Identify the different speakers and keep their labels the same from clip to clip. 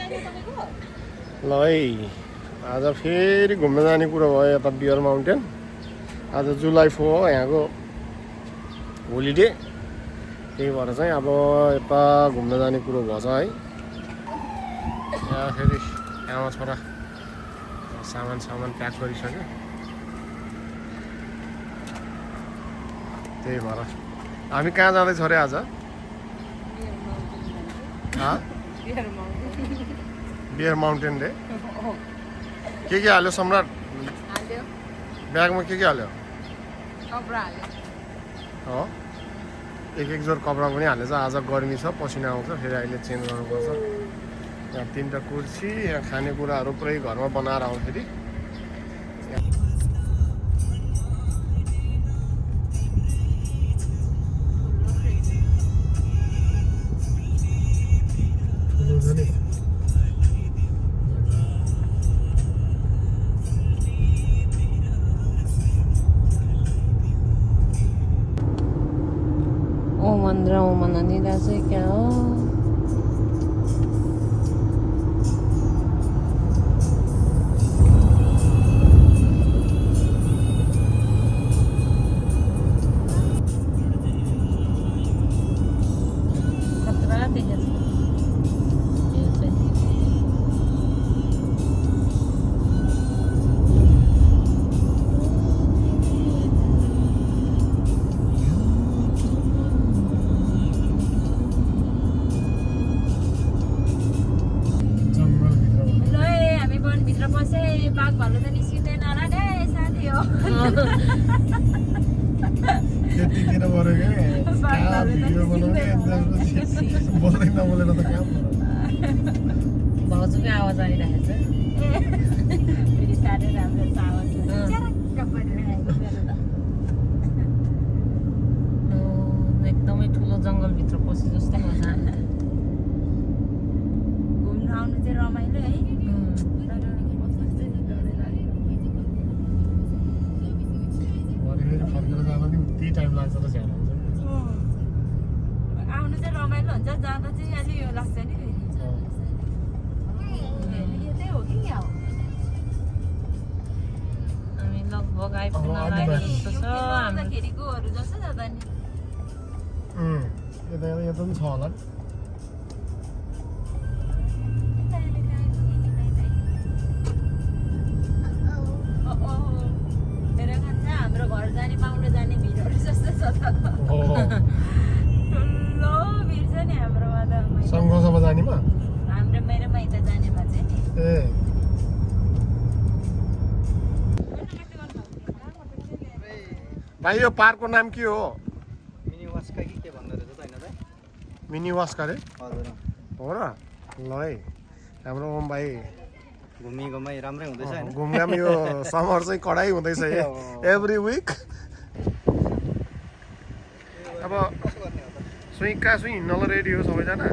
Speaker 1: ल है आज फेरि घुम्न जाने कुरो भयो यता बियर माउन्टेन। आज जुलाई 4 हो यहाँको होलिडे, त्यही भएर चाहिँ अब यता घुम्न जाने कुरो भएछ है। यहाँ फेरि आमा छोरा सामान प्याक गरिसक्यो, त्यही भएर हामी कहाँ जाँदैछौँ अरे आज? बियर माउन्टेन रे। के हाल्यो सम्राट? ब्यागमा के हाल्यो? हो, एक जोर कपडा पनि हालेछ। आज गर्मी छ, पसिना आउँछ, फेरि अहिले चेन्ज गर्नुपर्छ। यहाँ 3टा कुर्सी, यहाँ खानेकुराहरू पुरै घरमा बनाएर आउँ फेरि।
Speaker 2: 오만 아니라서 이게요.
Speaker 1: त्यतिखेर गरेको भिडियो बनाउने बोल्दै नबोलेर त काम
Speaker 2: भाउजूको आवाज आइरहेको छ।
Speaker 3: फेरि साह्रै राम्रो छ आवाज।
Speaker 2: एकदमै ठुलो जङ्गलभित्र पसे जस्तो मजा आयो।
Speaker 3: घुम्न आउनु चाहिँ रमाइलो है।
Speaker 1: फर्केर जाँदा नि उति टाइम लाग्छ त झ्याल हुन्छ।
Speaker 3: आउनु चाहिँ रमाइलो हुन्छ, जाँदा चाहिँ अलि यो लाग्छ नि फेरि। यो चाहिँ हो कि क्या हो?
Speaker 2: हामी लगभग आइपुग्न लागेको छ।
Speaker 3: आउँदाखेरिकोहरू जस्तो जाँदा नि
Speaker 1: यता पनि छ होला नि। हाम्रो घर जाने पाउडो जाने भिडहरू जस्तो छ त। ठुलो भिड छ नि हाम्रोमा त। सङ्घर्षमा जानेमा
Speaker 3: हाम्रो मेरो माइत जानेमा चाहिँ नि।
Speaker 1: ए भाइ यो पार्कको नाम के हो?
Speaker 4: मिनी वास्का कि के भन्दो रहेछ त हैन त?
Speaker 1: मिनी वास्का रे?
Speaker 4: हजुर
Speaker 1: हो र? ल है, हाम्रो ओम भाइ
Speaker 4: घुमी राम्रै हुँदैछ हैन?
Speaker 1: घुमघाम यो समर चाहिँ कडाइ हुँदैछ एभ्री विक। अब सुई हिँड्नलाई रेडी हो सबैजना?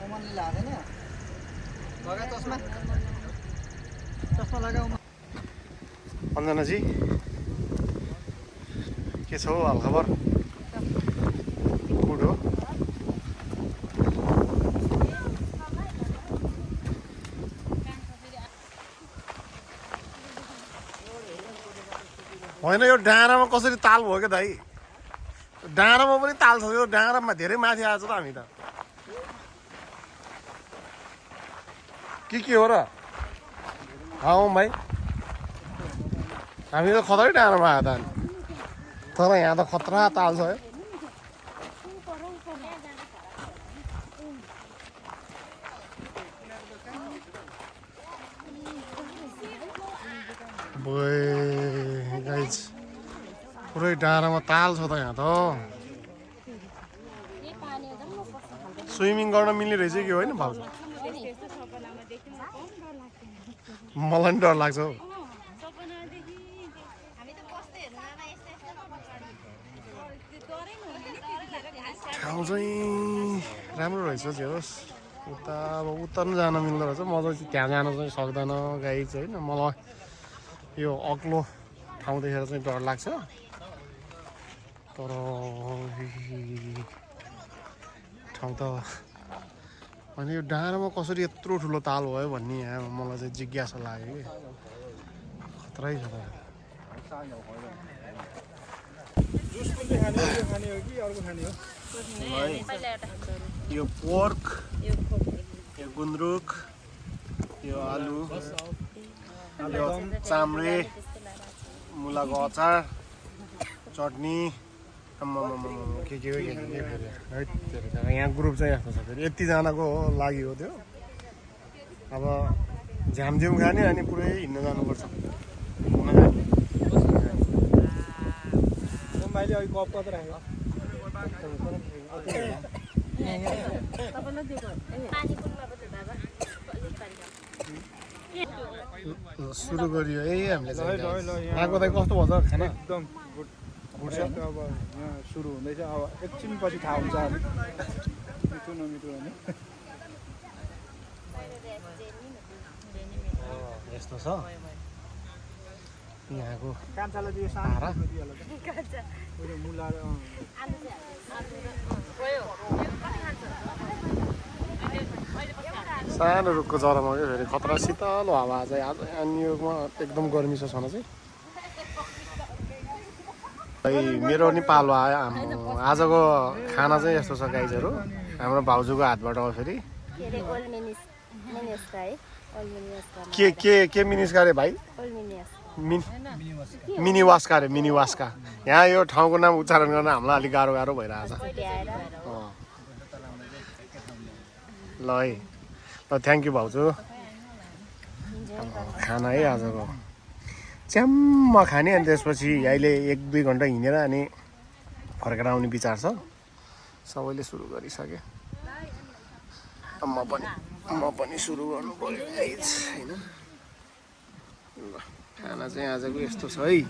Speaker 4: ओमनले लाग्दैन? लगा चस्मा लगाऊ।
Speaker 1: अन्जनाजी के छ हौ हालखबर? गुड हो। होइन यो डाँडामा कसरी ताल भयो क्या दाइ? डाँडामा पनि ताल छ, यो डाँडामा धेरै माथि आएछ त हामी त। के हो र? हौ भाइ, हामी त खतरै डाँडामा आयो त अनि, तर यहाँ त खतरा ताल छ है। गाइज पुरै डाँडामा ताल छ त यहाँ त। स्विमिङ गर्न मिल्ने रहेछ कि होइन भाउजू? मलाई पनि डर लाग्छ हौ। ठाउँ चाहिँ राम्रो रहेछ जे होस्। उता अब उता पनि जान मिल्दो रहेछ, म चाहिँ त्यहाँ जान चाहिँ सक्दैन गाइज होइन। मलाई यो अग्लो ठाउँ देखेर चाहिँ डर लाग्छ। तर ठाउँ त अनि यो डाँडामा कसरी यत्रो ठुलो ताल भयो भन्ने यहाँ मलाई चाहिँ जिज्ञासा लाग्यो कि खतरै छ त
Speaker 4: जुस कुन चाहिँ खाने यो खाने हो कि अर्को खाने हो
Speaker 1: यो पोर्क यो गुन्द्रुक यो आलु यो चाम्रे मुलाको अचार चटनी के फेरि यहाँ ग्रुप चाहिँ यस्तो छ फेरि यतिजनाको लागि हो त्यो अब झ्यामझ्याम खाने अनि पुरै हिँड्न जानुपर्छ
Speaker 4: मैले अघि कप कता राखेको
Speaker 1: सुरु गरियो हामीले आएको त कस्तो भयो त खाना
Speaker 4: एकदम गुड छ अब यहाँ सुरु हुँदैछ अब एकछिन पछि थाहा हुन्छ अब मिठो नमिठो होइन
Speaker 1: यस्तो छ यहाँको
Speaker 4: कान्छालाई त्यो सानो दिइहाल्छ मुला
Speaker 1: सानो रुखको जरामा क्या फेरि खतरा शीतल हावा चाहिँ आज अनि योमा एकदम गर्मी छ छन चाहिँ मेरो नि पालो आयो आजको खाना चाहिँ यस्तो छ गाइजहरू हाम्रो भाउजूको हातबाट हो फेरि के मिनिस्का रे भाइ मिनी वास्का रे मिनी वास्का यहाँ यो ठाउँको नाम उच्चारण गर्न हामीलाई अलिक गाह्रो गाह्रो भइरहेछ ल है ल थ्याङ्क यू भाउजू खाना है आजको च्याम्म खाने अनि त्यसपछि अहिले 1-2 घन्टा हिँडेर अनि फर्केर आउने विचार छ सबैले सुरु गरिसके म पनि सुरु गर्नु पर्यो होइन ल खाना चाहिँ आजको यस्तो छ है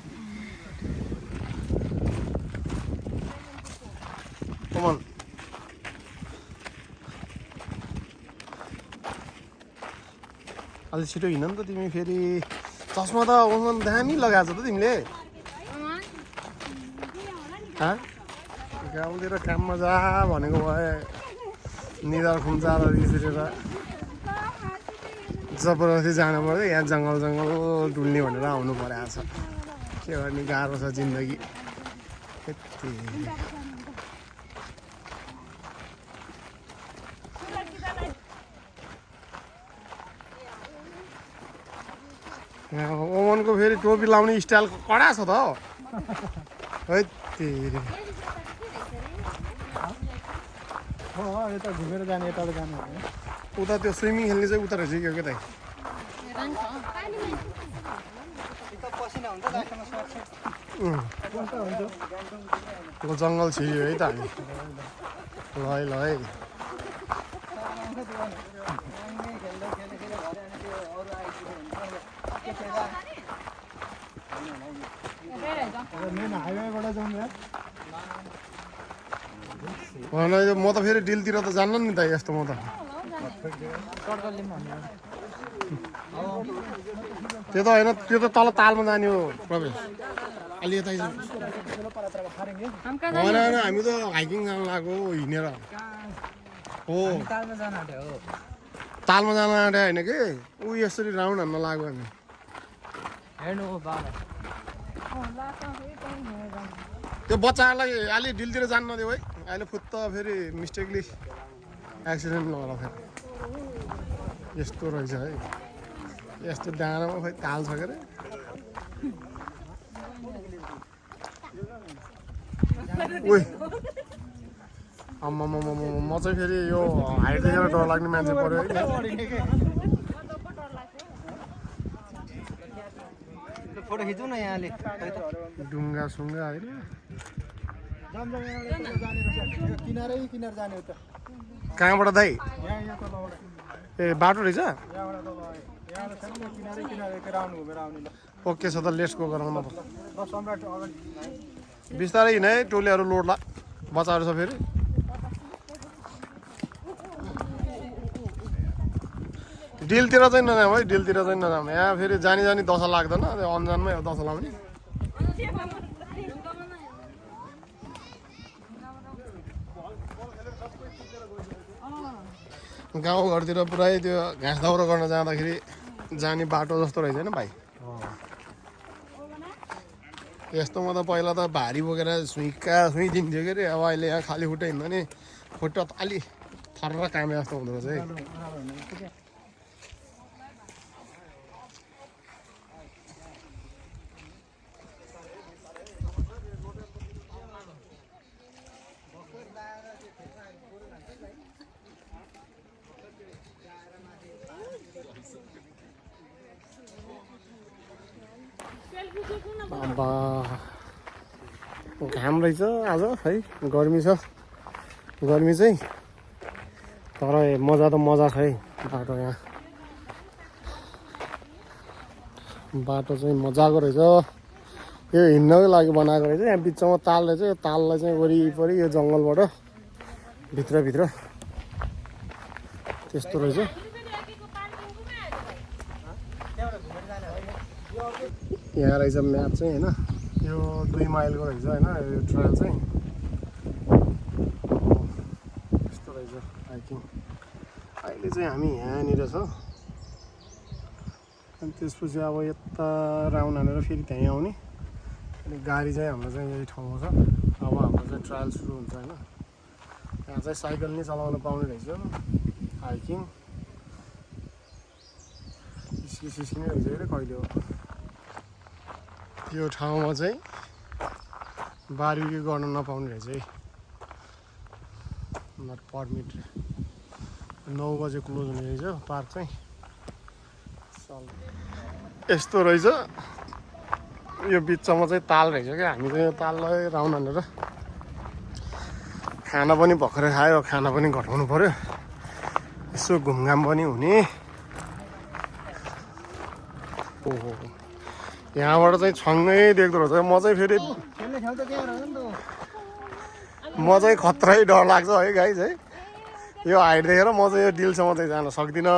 Speaker 1: कमन अलि छिटो हिँड नि त तिमी फेरि चस्मा त ओमन दामी लगाएको छ त तिमीले गाउँतिर काममा जा भनेको भए निधार खुम्चा र रिसेर जबरजस्ती जानु पर्यो यहाँ जङ्गल डुल्ने भनेर आउनु परेको छ के गर्ने गाह्रो छ जिन्दगी यति ओमनको फेरि टोपी लाउने स्टाइल कडा छ त है
Speaker 4: यता घुमेर जाने यता जाने
Speaker 1: उता त्यो स्विमिङ खेल्ने चाहिँ उता रहेछ क्या त
Speaker 4: पसिना हुन्छ लास्टमा
Speaker 1: त्यो जङ्गल छिर्यो है त हामी ल है
Speaker 4: मेन हाइवेबाट जाउँ यार
Speaker 1: म त फेरि डिलतिर त जान्न नि त यस्तो म त त्यो त होइन त्यो त तल तालमा जाने हो प्रवेश अलि यता होइन हामी त हाइकिङ जानु लाग्यो हिँडेर हो तालमा जान आँटे होइन कि ऊ यसरी राउन्ड हान्न लाग्यो हामी त्यो बच्चाहरूलाई अलि डिलतिर जानु नदियो है अहिले फुत्त फेरि मिस्टेकली एक्सिडेन्ट नगरा फेरि यस्तो रहेछ है यस्तो डाँडामा खोइ ताल छ के अरे उही आम्मा म चाहिँ फेरि यो हाइट देखेर डर लाग्ने मान्छे पऱ्यो है
Speaker 4: फोटो खिचौँ न यहाँले
Speaker 1: डुङ्गा सुङ्गा होइन
Speaker 4: किनारै किनार जाने हो त
Speaker 1: कहाँबाट दाइ
Speaker 4: यहाँ तलबाट
Speaker 1: ए बाटो रहेछ
Speaker 4: यहाँबाट छैन किनारै किनारै राउन्ड घुमेर आउने ल
Speaker 1: ओके छ त लेट्स गो गरौँ न
Speaker 4: सम्राट अगाडि
Speaker 1: बिस्तारै हिँड है टोलीहरू लोड ला बच्चाहरू छ फेरि डिलतिर चाहिँ नजाउँ है डिलतिर चाहिँ नजाउँ यहाँ फेरि जानी दशा लाग्दैन अन्जानमै हो दशा लाउने गाउँघरतिर पुरै त्यो घाँस दाउरो गर्न जाँदाखेरि जाने बाटो जस्तो रहेछ होइन भाइ यस्तोमा त पहिला त भारी बोकेर सुई दिन्थ्यो के अरे अब अहिले यहाँ खाली खुट्टा हिँड्दा नि खुट्टा त अलि थर्र कामे जस्तो हुँदो रहेछ है घाम रहेछ आज है गर्मी छ गर्मी चाहिँ तर मजा त मजा छ है बाटो यहाँ बाटो चाहिँ मजाको रहेछ यो हिँड्नको लागि बनाएको रहेछ यहाँ बिचमा ताल रहेछ यो ताललाई चाहिँ वरिपरि यो जङ्गलबाट भित्रभित्र त्यस्तो रहेछ यहाँ रहेछ म्याप चाहिँ होइन यो 2 माइलको रहेछ होइन यो ट्रेल चाहिँ यस्तो रहेछ हाइकिङ अहिले चाहिँ हामी यहाँनिर छौँ अनि त्यसपछि अब यता राउन्ड हानेर फेरि त्यहीँ आउने अनि गाडी चाहिँ हाम्रो चाहिँ यही ठाउँमा छ अब हाम्रो चाहिँ ट्रायल सुरु हुन्छ होइन यहाँ चाहिँ साइकल नै चलाउन पाउने रहेछ हाइकिङ सिस्किने रहेछ अरे कहिले हो यो ठाउँमा चाहिँ बारबिक्यू गर्न नपाउने रहेछ है नट परमिट 9 बजे क्लोज हुने रहेछ पार्क चाहिँ यस्तो रहेछ यो बिचमा चाहिँ ताल रहेछ क्या हामी चाहिँ यो ताललाई राउन्ड हानेर खाना पनि भर्खरै खायो खाना पनि घटाउनु पर्यो यसो घुमघाम पनि हुने ओहो यहाँबाट चाहिँ छङ्गै देख्दो रहेछ म चाहिँ फेरि म चाहिँ खत्रै डर लाग्छ है गाइज है यो हाइट देखेर म चाहिँ यो डिलसम्म चाहिँ जान सक्दिनँ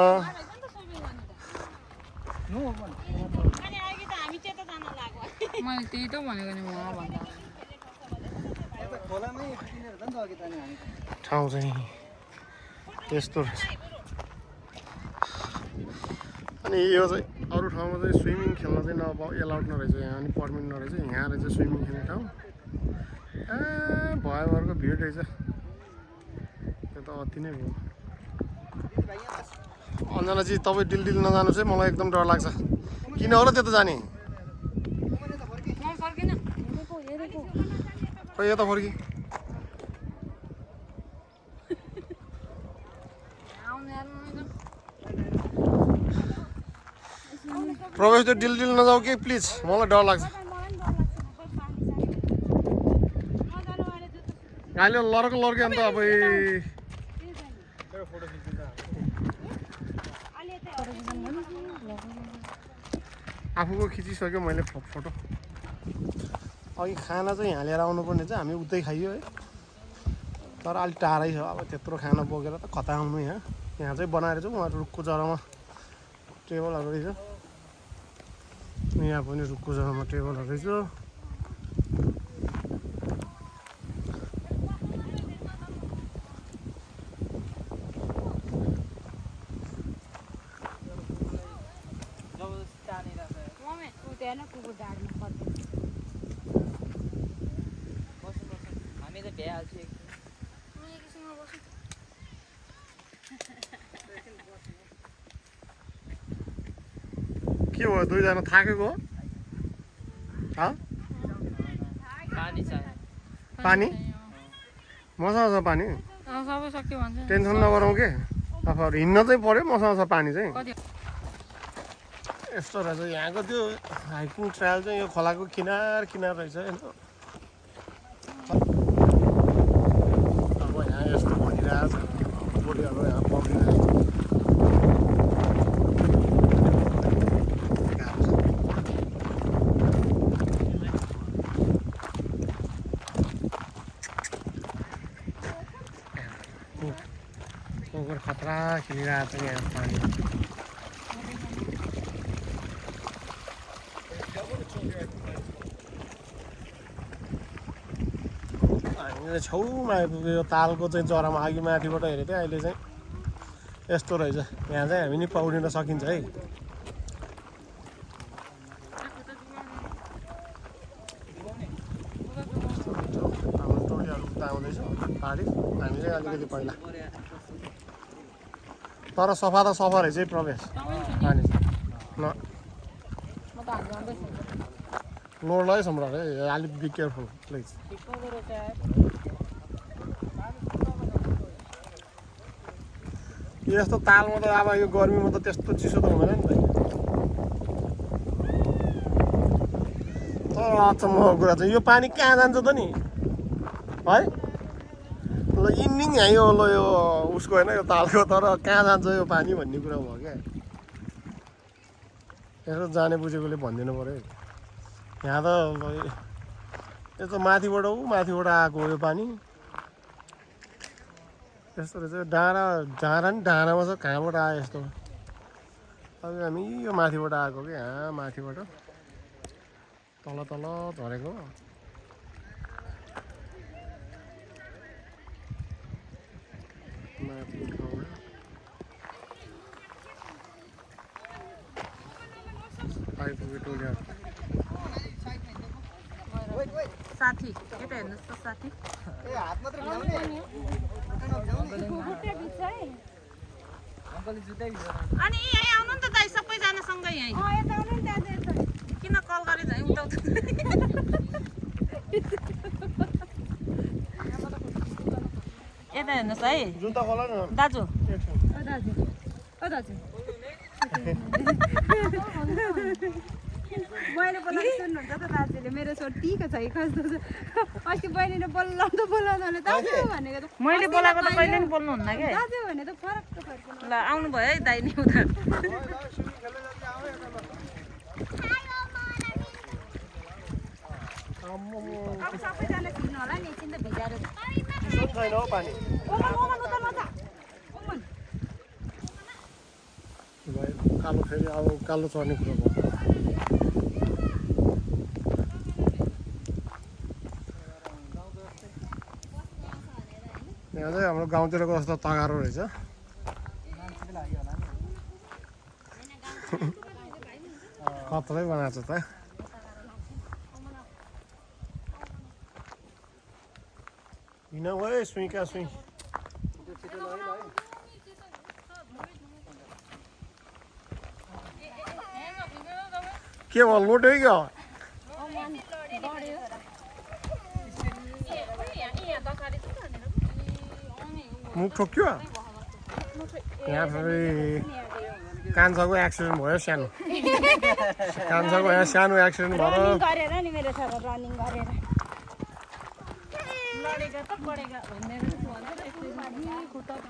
Speaker 2: मैले त्यही त भनेको नि भन्दा
Speaker 1: ठाउँ चाहिँ यस्तो रहेछ अनि यो चाहिँ अरू ठाउँमा चाहिँ स्विमिङ खेल्न चाहिँ एलाउड नरहेछ यहाँ अनि पर्मिट नरहेछ यहाँ रहेछ स्विमिङ खेल्ने ठाउँ भयभरको भिड रहेछ त्यो त अति नै भयो अन्जनाजी तपाईँ डिल नजानु चाहिँ मलाई एकदम डर लाग्छ किन हो र त्यता जाने खै यता फर्की प्रवेश त्यो डिल नजाऊ कि प्लिज मलाई डर लाग्छ अहिले लड्के अन्त अब आफूको खिचिसक्यो मैले फोटो अघि खाना चाहिँ यहाँ लिएर आउनुपर्ने चाहिँ हामी उतै खाइयो है तर अलिक टाढै छ अब त्यत्रो खाना बोकेर त कता आउनु यहाँ चाहिँ बनाएर चाहिँ उहाँ रुखको जरामा टेबलहरू रहेछ यहाँ पनि रुखको जरामा टेबलहरू रहेछ के भयो दुईजना थाकेको पानी मसँग छ पानी
Speaker 2: सबै सक्यो भन्छ
Speaker 1: टेन्सन नगरौँ के तपाईँहरू हिँड्न चाहिँ पर्यो मसँग छ पानी चाहिँ यस्तो रहेछ यहाँको त्यो हाइकिङ ट्रायल चाहिँ यो खोलाको किनार रहेछ होइन अब यहाँ यस्तो भनिरहेको छ बोडीहरू यहाँ पक्रिरहेको छ खतरा खेलिरहेको छ यहाँ पानी हामी छेउमा आइपुग्यो यो तालको चाहिँ जरामा अघि माथिबाट हेरेको थिएँ अहिले चाहिँ यस्तो रहेछ यहाँ चाहिँ हामी नि पौडिन सकिन्छ है हाम्रो टोलीहरू उता आउँदैछ पाहाडी हामी चाहिँ अलिकति पहिला तर सफा त सफा रहेछ है प्रवेश पानी न
Speaker 2: म त हात जाँदैछु
Speaker 1: लोड लगाइ सम्राट है अलिक बी केयरफुल प्लिज यस्तो तालमा त अब यो गर्मीमा त त्यस्तो चिसो त हुँदैन नि त तर अचम्मको कुरा चाहिँ यो पानी कहाँ जान्छ त नि है ल इन्डिङ है यो ल यो उसको होइन यो तालको तर कहाँ जान्छ यो पानी भन्ने कुरा भयो क्या यसो जाने बुझेकोले भनिदिनु पऱ्यो है यहाँ त यस्तो माथिबाट आएको यो पानी यस्तो रहेछ डाँडा नि डाँडामा छ कहाँबाट आयो यस्तो अब हामी यो माथिबाट आएको कि यहाँ माथिबाट तल झरेको माथि आइपुग्यो टोलीहरू
Speaker 2: साथी यता हेर्नुहोस् त साथी अनि यहीँ आउनु नि त दाइ सबैजना सँगै यहीँ किन कल गरे झै उताउँछ यता हेर्नुहोस् है
Speaker 1: जुत्ता खोला न
Speaker 2: दाजु
Speaker 3: मैले बोलाउनु सुन्नुहुन्छ त दाजुले मेरो छोरी टिका छ कि कस्तो छ अस्ति बहिनीले बोलाउँदा दाजु भनेको त
Speaker 2: मैले बोलाएको त कहिले पनि बोल्नुहुन्न क्या
Speaker 3: दाजु भने त फरक
Speaker 2: ल आउनु भयो है दाइ नि उता
Speaker 3: अब सबैजना किन्नु होला नि एकछिन त भिजाएर
Speaker 1: छैन हौ पानी कालो फेरि अब कालो चढ्ने कुरो भयो यहाँ चाहिँ हाम्रो गाउँतिरको जस्तो तगारो रहेछ खतरै बनाएको छ त हिँड गयो सुइँका सुई के भयो लोटो क्या मुख ठोक्यो यहाँ फेरि कान्छाको एक्सिडेन्ट भयो सानो कान्छाको यहाँ सानो एक्सिडेन्ट भयो
Speaker 3: गरेर नि मेरो छोरा रनिङ गरेर
Speaker 2: लडेगा त बढेगा भनेर खुट्टा त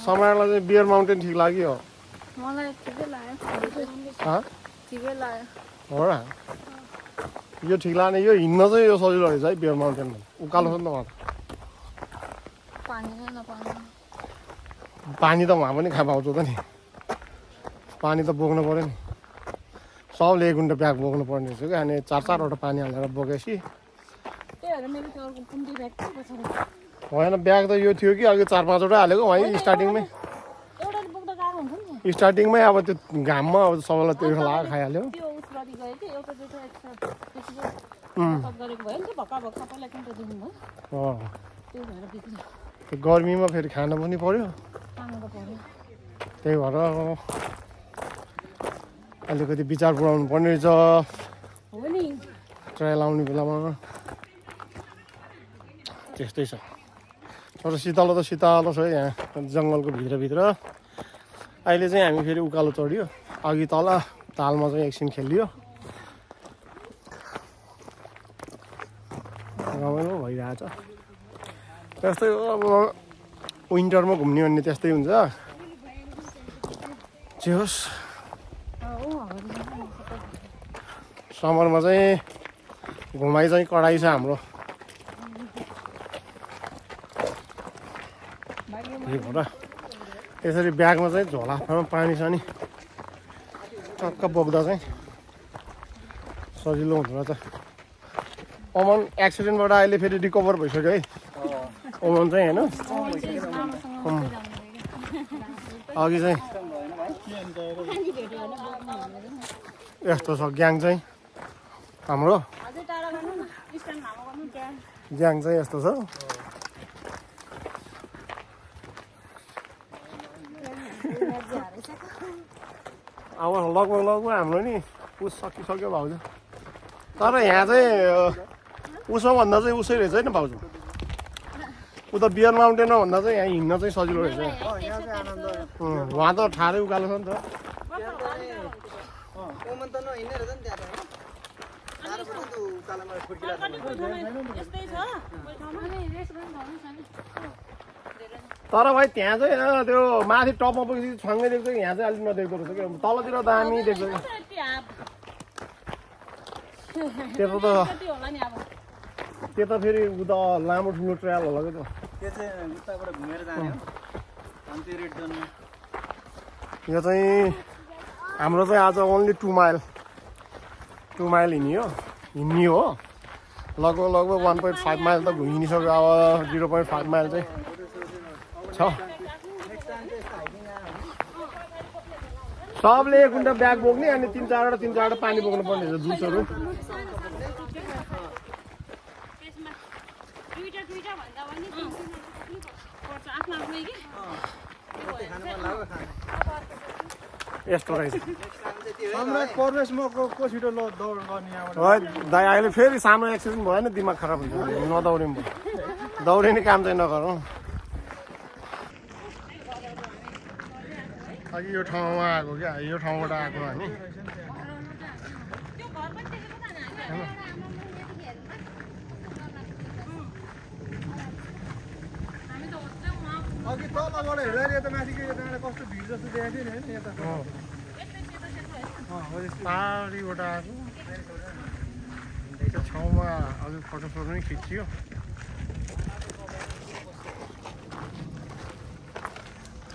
Speaker 1: समयलाई चाहिँ बियर माउन्टेन ठिक लाग्यो
Speaker 2: मलाई ठिकै लाग्यो ठिकै लाग्यो
Speaker 1: हो र यो ठिक लाग्ने यो हिँड्न चाहिँ यो सजिलो रहेछ है बियर माउन्टेनमा उकालो छ नि त उहाँ
Speaker 2: पानी नै नपाउनु
Speaker 1: पानी त उहाँ पनि खा पाउँछ त नि पानी त बोक्नु पऱ्यो नि सबले 1 गुन्टा ब्याग बोक्नु पर्ने रहेछ क्या अनि 4-4वटा पानी हालेर बोकेपछि
Speaker 2: त्यही भएर मेरो त्यो अर्को कुम्टी ब्याग चाहिँ पछाडि
Speaker 1: होइन ब्याग त यो थियो कि अघि 4-5वटा हालेको वहीँ स्टार्टिङमै
Speaker 2: एउटा बोक्दा गाह्रो हुन्छ नि
Speaker 1: स्टार्टिङमै अब त्यो घाममा अब सबैलाई त्यो लगाएर खाइहाल्यो
Speaker 2: त्यो उस गरी गयो कि एउटा दुइटा एक्स्ट्रा त्यसको गरेको भयो नि त भक्का भक्का पहिला कुम्टा दिनु भयो त्यही भएर बिग्रियो
Speaker 1: त्यो गर्मीमा फेरि खानु पनि पर्यो
Speaker 2: खानु त पर्यो
Speaker 1: त्यही भएर अलिकति विचार पुऱ्याउनु पर्ने रहेछ
Speaker 2: हो नि
Speaker 1: ट्रायल आउने बेलामा त्यस्तै छ तर शीतलो त शीतलो छ है यहाँ जङ्गलको भित्रभित्र अहिले चाहिँ हामी फेरि उकालो चढ्यो अघि तल तालमा चाहिँ एकछिन खेलियो रमाइलो भइरहेछ त्यस्तै हो अब विन्टरमा घुम्ने भन्ने त्यस्तै हुन्छ जे होस् समरमा चाहिँ घुमाइ चाहिँ कडाइ छ हाम्रो त्यही भएर यसरी ब्यागमा चाहिँ झोलामा पानी छ नि टक्क बोक्दा चाहिँ सजिलो हुँदो रहेछ अमन एक्सिडेन्टबाट अहिले फेरि रिकभर भइसक्यो है अमन चाहिँ होइन अघि चाहिँ यस्तो छ ग्याङ चाहिँ हाम्रो ग्याङ चाहिँ यस्तो छ अब लगभग हाम्रो नि उस सकिसक्यो भाउजू तर यहाँ चाहिँ उसोभन्दा चाहिँ उसै रहेछ होइन भाउजू उता बियर माउन्टेनमा भन्दा चाहिँ यहाँ हिँड्न चाहिँ सजिलो रहेछ उहाँ त ठाडै उकालो छ नि त तर भाइ त्यहाँ चाहिँ त्यो माथि टपमा पुगेपछि छङ्गै देख्छ यहाँ चाहिँ अलिक नदेख्दो रहेछ कि तलतिर दामी देख्छ त्यता त्यता फेरि उता लामो ठुलो ट्रायल होला क्या
Speaker 4: त्यो चाहिँ उताबाट घुमेर जाने हो अनि त्यो रेड जोन
Speaker 1: यो चाहिँ हाम्रो चाहिँ आज ओन्ली 2 माइल हिँड्ने हो लगभग 1.5 माइल त हिँडिसक्यो अब 0.5 माइल चाहिँ छ सबले एक कुन्टा ब्याग बोक्ने अनि 3-4वटा पानी बोक्नु पर्ने रहेछ जुसहरू यस्तो रहेछ
Speaker 4: सम्राट परवेश म को छिटो दौड गर्ने यहाँबाट
Speaker 1: दाइ अहिले फेरि सानो एक्सिडेन्ट भयो नि दिमाग खराब हुन्छ नदौडे पनि भयो दौडिने काम चाहिँ नगरौँ अघि यो ठाउँमा आएको क्या यो ठाउँबाट आएको हामी
Speaker 4: अघि तलबाट हेर्दाखेरि यता माथिको यो डाँडा कस्तो भिड जस्तो देखाएको थियो नि यता
Speaker 1: पाहाडीबाट आएको त्यो ठाउँमा अझै फोटो पनि खिचियो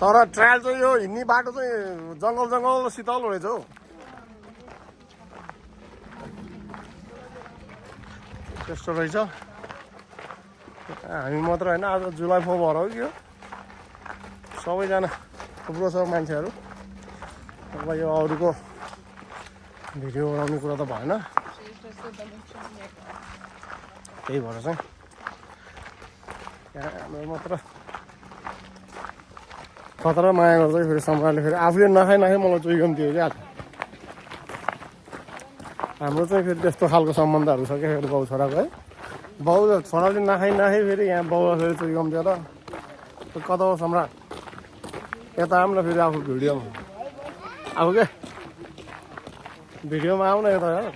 Speaker 1: तर ट्रायल चाहिँ यो हिँड्ने बाटो चाहिँ जङ्गल शीतल रहेछ हौ त्यस्तो रहेछ हामी मात्र होइन आज जुलाई 4 भएर हो कि यो सबैजना थुप्रो छ मान्छेहरू अब यो अरूको भिडियो बनाउने कुरा त भएन त्यही भएर चाहिँ हाम्रो मात्र खतरा माया गर्छ फेरि सम्राटले फेरि आफूले नखाइ मलाई चुइकम दियो क्या हाम्रो चाहिँ फेरि त्यस्तो खालको सम्बन्धहरू छ क्या फेरि बाउ छोराको है बाउ छोराले नखाइ फेरि यहाँ बाउ फेरि चुइकम दिएर कता हो सम्राट यता आउँ न फेरि आफू भिडियोमा आफू के भिडियोमा आउन यता यार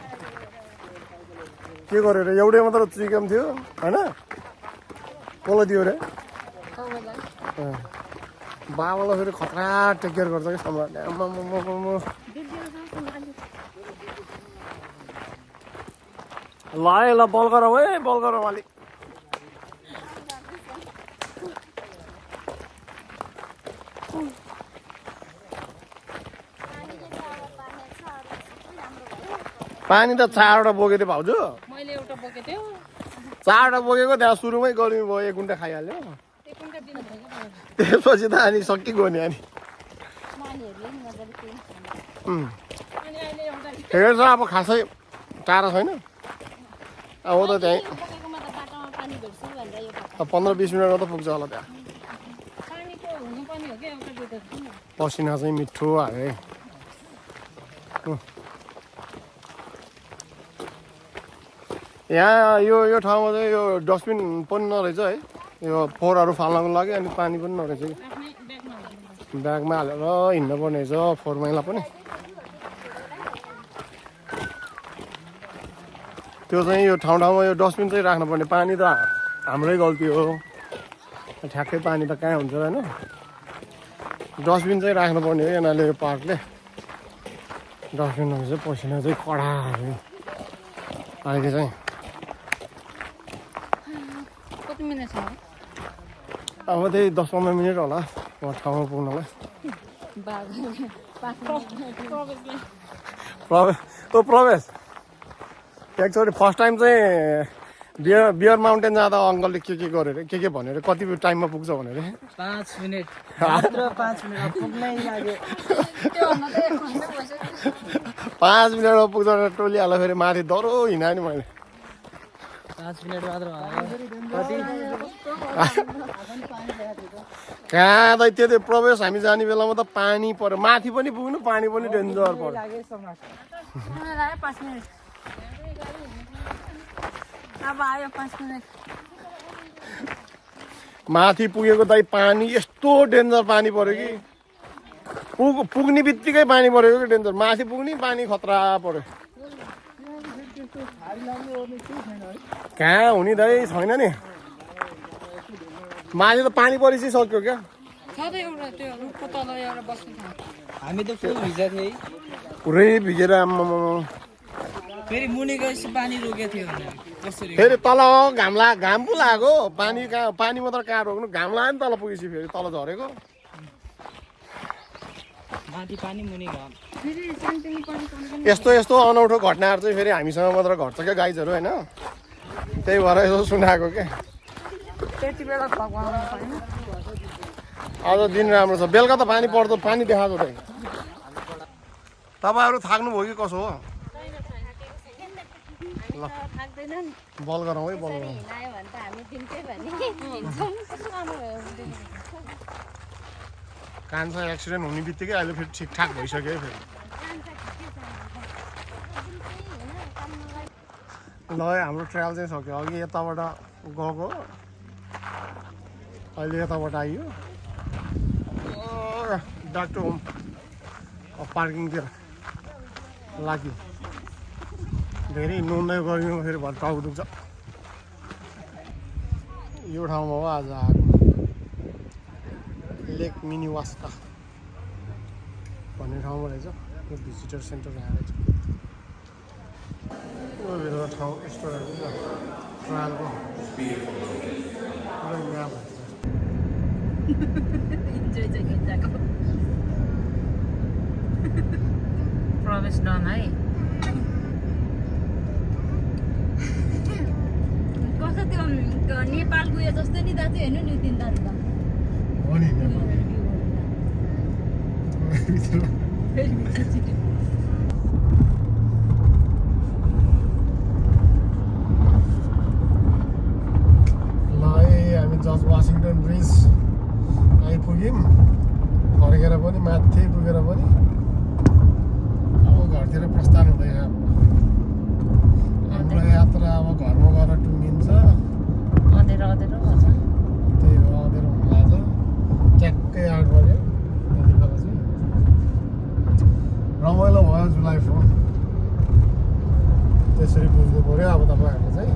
Speaker 1: के गर्यो अरे एउटै मात्र चिकन थियो होइन कसलाई दियो अरे बाबालाई फेरि खतरा टेक केयर गर्छ कि सम्राटले ल बल गरौँ है बल गरौँ अलिक पानी त 4वटा बोकेको थियो भाउजू
Speaker 2: मैले एउटा बोकेको थियो
Speaker 1: 4वटा बोकेको त्यहाँ सुरुमै गर्मी भयो 1 गुन्टा खाइहाल्यो
Speaker 2: एक घन्टा दिनु भयो
Speaker 1: त्यसपछि त अनि सकिगयो नि अनि
Speaker 2: नानीहरुले नि मजाले पिए अनि अहिले एउटा
Speaker 1: हेर्छ अब खासै टाढा छैन अब त त्यहीँ
Speaker 2: बोकेकोमा त बाटोमा पानी भेट्छु भनेर यो
Speaker 1: 15-20 मिनटमा त पुग्छ होला त्यहाँ
Speaker 2: पानीको हुनुपर्ने हो क्या एउटा बोकेको छु नि
Speaker 1: पसिना चाहिँ मिठो हाले यहाँ यो ठाउँमा चाहिँ यो डस्टबिन पनि नरहेछ है यो फोहोरहरू फाल्नको लागि अनि पानी पनि नरहेछ कि
Speaker 2: आफ्नै ब्यागमा हाल्नु
Speaker 1: ब्यागमा हालेर हिँड्नुपर्ने रहेछ फोहोर मैला पनि त्यो चाहिँ यो ठाउँमा यो डस्टबिन चाहिँ राख्नुपर्ने पानी त हाम्रै गल्ती हो ठ्याक्कै पानी त कहाँ हुन्छ होइन डस्टबिन चाहिँ राख्नुपर्ने हो यिनीहरूले यो पार्कले डस्टबिनमा चाहिँ पसिना चाहिँ कडा अहिले चाहिँ
Speaker 2: कति मिनट छ
Speaker 1: अब त्यही 10-15 मिनट होला उहाँ ठाउँमा पुग्नलाई प्रवेश एकचोटि फर्स्ट टाइम चाहिँ बियर माउन्टेन जाँदा अङ्कलले के गरेर के भन्यो अरे कति टाइममा पुग्छ भनेर
Speaker 5: 5 मिनेट मात्र 5 मिनेट पुग्नै लाग्यो
Speaker 2: त्योभन्दा त 1 घन्टा भइसक्यो
Speaker 1: 5 मिनटमा पुग्छ भनेर टोली हाल्दा फेरि माथि डह्रो हिँडायो नि मैले
Speaker 5: 5 मिनेट मात्र कति
Speaker 1: कहाँ त त्यो प्रवेश हामी जाने बेलामा त पानी पर्यो माथि पनि पुग्नु पानी पनि डेन्जर पर्यो
Speaker 5: लाग्यो समाज
Speaker 2: 5 मिनट अब आयो 5 मिनट
Speaker 1: माथि पुगेको दाइ पानी यस्तो डेन्जर पानी पर्यो कि पुग्ने बित्तिकै पानी परेको कि डेन्जर माथि पुग्ने पानी खतरा पर्यो कहाँ हुने दाइ छैन नि माथि त पानी परिसि सक्यो क्या
Speaker 2: सधैँ एउटा त्यो रुखको तल एउटा बस्ने ठाउँ
Speaker 5: हामी त फुल भिजा थिए
Speaker 1: पुरै भिजेर आम्मामा
Speaker 5: फेरि मुनि गएपछि पानी रोकेको थियो भने कसरी
Speaker 1: फेरि तल घाम पो लाग्यो पानी कहाँ पानी मात्र कहाँ रोक्नु घाम लाग्यो नि तल पुगेपछि फेरि तल झरेको
Speaker 5: माथि पानी मुनि घाम
Speaker 2: फेरि सानसानो पानी
Speaker 1: यस्तो यस्तो अनौठो घटनाहरू चाहिँ फेरि हामीसँग मात्र घट्छ क्या गाइजहरू होइन त्यही भएर यसो सुनाएको क्या
Speaker 2: त्यति बेला भगवान् पाएन
Speaker 1: आज दिन राम्रो छ बेलुका त पानी पर्छ पानी देखाएको त तपाईँहरू थाक्नुभयो कि कसो हो ल
Speaker 2: थाक्दैनन्
Speaker 1: बल गरौँ है बल गरौँ
Speaker 3: हिँडायो भने त हामी दिन्छै भने
Speaker 1: कान्छा एक्सिडेन्ट हुने बित्तिकै अहिले फेरि ठिकठाक भइसक्यो है फेरि ल हाम्रो ट्रायल चाहिँ सक्यो अघि यताबाट गएको अहिले यताबाट आइयो डाक्टर होम पार्किङतिर लाग्यो धेरै नुहाइ गऱ्यौँ फेरि भर टाउको दुख्छ यो ठाउँमा हो आज आएको लेक मिनी वास्का भन्ने ठाउँमा रहेछ यो भिजिटर सेन्टर आएर चाहिँ यो भित्र ठाउँ यस्तो रहेछ ट्रायलको पुरै म्याप
Speaker 2: इन्जोय चाहिँ गीतको प्रवेश डन है
Speaker 3: कस्तो त्यो नेपाल गयो जस्तो नि दाजु हेर्नु नि दिन दाजु त
Speaker 1: हो नि नेपाल ल है हामी जर्ज वासिङटन ब्रिज आइपुग्यौँ फर्केर पनि माथि पुगेर पनि अब घरतिर प्रस्थान हुँदैछ हाम्रो यात्रा अब घरमा गएर टुङ्गिन्छ
Speaker 2: अँधेरो अँधेरो भन्छ
Speaker 1: त्यही हो अँधेरो हुन लाग्छ ट्याक्कै 8 बज्यो त्यति बेला चाहिँ रमाइलो भयो जुलाई 4 त्यसरी बुझ्नु पऱ्यो अब तपाईँहरूले चाहिँ